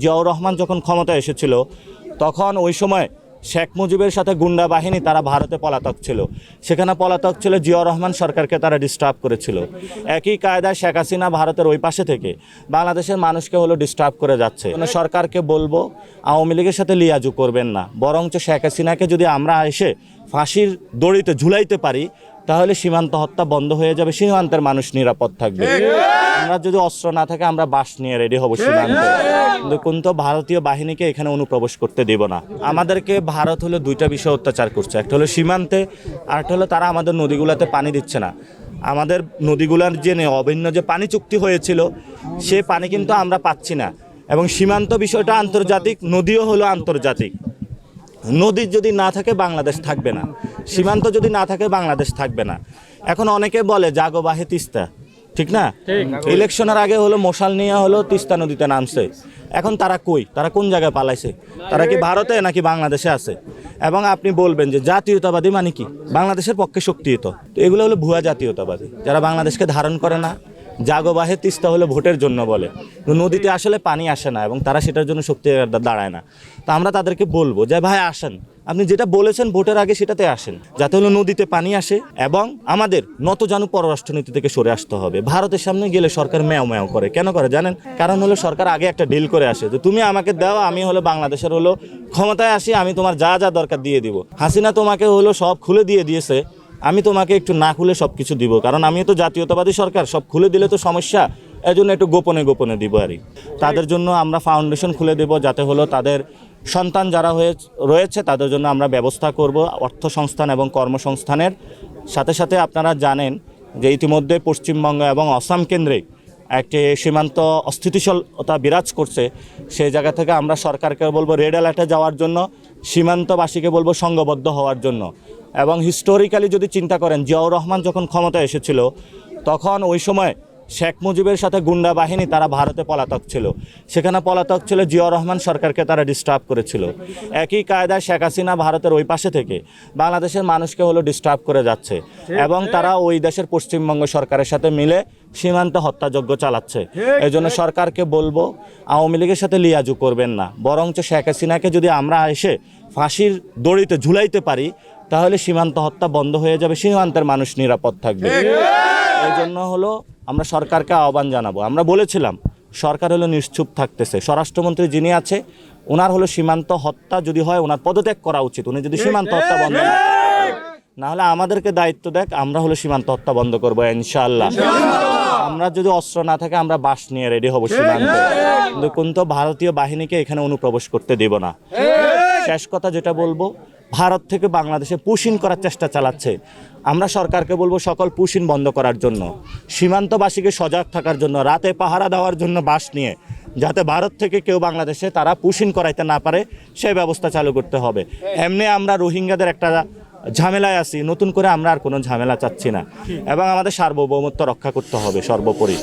জিয়াউর রহমান যখন ক্ষমতায় এসেছিল তখন ওই সময় শেখ মুজিবের সাথে গুন্ডা বাহিনী তারা ভারতে পলাতক ছিল। সেখানে পলাতক ছিল জিয়াউর রহমান সরকারকে তারা ডিস্টার্ব করেছিল। একই কায়দায় শেখ হাসিনা ভারতের ওই পাশে থেকে বাংলাদেশের মানুষকে ডিস্টার্ব করে যাচ্ছে। সরকারকে বলবো আওয়ামী লীগের সাথে লিয়াজু করবেন না, বরঞ্চ শেখ হাসিনাকে যদি আমরা এসে ফাঁসির দড়িতে ঝুলাইতে পারি তাহলে সীমান্ত হত্যা বন্ধ হয়ে যাবে, সীমান্তের মানুষ নিরাপদ থাকবে। আমরা যদি অস্ত্র না থাকে আমরা বাস নিয়ে রেডি হব সীমান্তে, কিন্তু ভারতীয় বাহিনীকে এখানে অনুপ্রবেশ করতে দেব না। আমাদেরকে ভারত দুইটা বিষয় অত্যাচার করছে, একটা হলো সীমান্তে, আর একটা হলো তারা আমাদের নদীগুলোতে পানি দিচ্ছে না। আমাদের নদীগুলোর যে অভিন্ন যে পানি চুক্তি হয়েছিল সে পানি কিন্তু আমরা পাচ্ছি না, এবং সীমান্ত বিষয়টা আন্তর্জাতিক, নদীও হলো আন্তর্জাতিক। নদী যদি না থাকে বাংলাদেশ থাকবে না, সীমান্ত যদি না থাকে বাংলাদেশ থাকবে না। এখন অনেকে বলে জাগো বাহে তিস্তা, ঠিক না? ইলেকশনের আগে মশাল নিয়ে তিস্তা নদীতে নামছে। এখন তারা কই, তারা কোন জায়গায় পালাইছে? তারা কি ভারতে নাকি বাংলাদেশে আছে? এবং আপনি বলবেন যে জাতীয়তাবাদী মানে কি? বাংলাদেশের পক্ষে শক্তিయుত। তো এগুলো ভুয়া জাতীয়তাবাদী, যারা বাংলাদেশকে ধারণ করে না। জাগো বাহে তিস্তা ভোটের জন্য বলে, নদীতে আসলে পানি আসে না এবং তারা সেটার জন্য শক্তি দাঁড়ায় না। তো আমরা তাদেরকে বলবো যে ভাই আসেন, আপনি যেটা বলেছেন ভোটের আগে সেটাতে আসেন, যাতে নদীতে পানি আসে। এবং আমাদের নতজানু পররাষ্ট্রনীতি থেকে সরে আসতে হবে। ভারতের সামনে গেলে সরকার ম্যাও ম্যাও করে, কেন করে জানেন? কারণ সরকার আগে একটা ডিল করে আসে যে তুমি আমাকে দাও, আমি বাংলাদেশের ক্ষমতায় আসি, আমি তোমার যা যা দরকার দিয়ে দিব। হাসিনা তোমাকে সব খুলে দিয়েছে, আমি তোমাকে একটু না খুলে সব কিছু দিব, কারণ আমি তো জাতীয়তাবাদী সরকার, সব খুলে দিলে তো সমস্যা, এই জন্য একটু গোপনে গোপনে দিব। আর তাদের জন্য আমরা ফাউন্ডেশন খুলে দেব, যাতে তাদের সন্তান যারা রয়েছে তাদের জন্য আমরা ব্যবস্থা করব অর্থ সংস্থান এবং কর্মসংস্থানের সাথে সাথে। আপনারা জানেন যে ইতিমধ্যে পশ্চিমবঙ্গ এবং আসাম কেন্দ্রে একটি সীমান্ত অস্থিতিশীলতা বিরাজ করছে। সেই জায়গা থেকে আমরা সরকারকে বলবো রেড অ্যালার্টে যাওয়ার জন্য, সীমান্তবাসীকে বলবো সংঘবদ্ধ হওয়ার জন্য। এবং হিস্টোরিক্যালি যদি চিন্তা করেন, জিয়াউর রহমান যখন ক্ষমতায় এসেছিল তখন ওই সময় শেখ মুজিবের সাথে গুন্ডা বাহিনী তারা ভারতে পলাতক ছিল। সেখানে পলাতক ছিল জিয়াউর রহমান সরকারকে তারা ডিস্টার্ব করেছিল। একই কায়দায় শেখ হাসিনা ভারতের ওই পাশে থেকে বাংলাদেশের মানুষকে ডিস্টার্ব করে যাচ্ছে, এবং তারা ওই দেশের পশ্চিমবঙ্গ সরকারের সাথে মিলে সীমান্ত হত্যাযজ্ঞ চালাচ্ছে। এই জন্য সরকারকে বলবো আওয়ামী লীগের সাথে লিয়াজু করবেন না, বরঞ্চ শেখ হাসিনাকে যদি আমরা এসে ফাঁসির দড়িতে ঝুলাইতে পারি তাহলে সীমান্ত হত্যা বন্ধ হয়ে যাবে, সীমান্তের মানুষ নিরাপদ থাকবে। এই জন্য আমরা সরকারকে আহ্বান জানাবো। আমরা বলেছিলাম সরকার নিশ্চুপ থাকতেছে। স্বরাষ্ট্রমন্ত্রী যিনি আছে ওনার সীমান্ত হত্যা যদি হয় ওনার পদত্যাগ করা উচিত। উনি যদি সীমান্ত হত্যা বন্ধ না হলে আমাদেরকে দায়িত্ব দেখ, আমরা সীমান্ত হত্যা বন্ধ করবো ইনশাআল্লাহ। আমরা যদি অস্ত্র না থাকে আমরা বাস নিয়ে রেডি হব সীমান্তে, কিন্তু ভারতীয় বাহিনীকে এখানে অনুপ্রবেশ করতে দেব না। শেষ কথা যেটা বলবো, ভারত থেকে বাংলাদেশে পুশিন করার চেষ্টা চালাচ্ছে। আমরা সরকারকে বলবো সকল পুশিন বন্ধ করার জন্য, সীমান্তবাসীকে সজাগ থাকার জন্য, রাতে পাহারা দেওয়ার জন্য বাস নিয়ে, যাতে ভারত থেকে কেউ বাংলাদেশে তারা পুশিন করাইতে না পারে সেই ব্যবস্থা চালু করতে হবে। এমনি আমরা রোহিঙ্গাদের একটা ঝামেলায় আছি, নতুন করে আমরা আর কোনো ঝামেলা চাচ্ছি না, এবং আমাদের সার্বভৌমত্ব রক্ষা করতে হবে সর্বোপরি।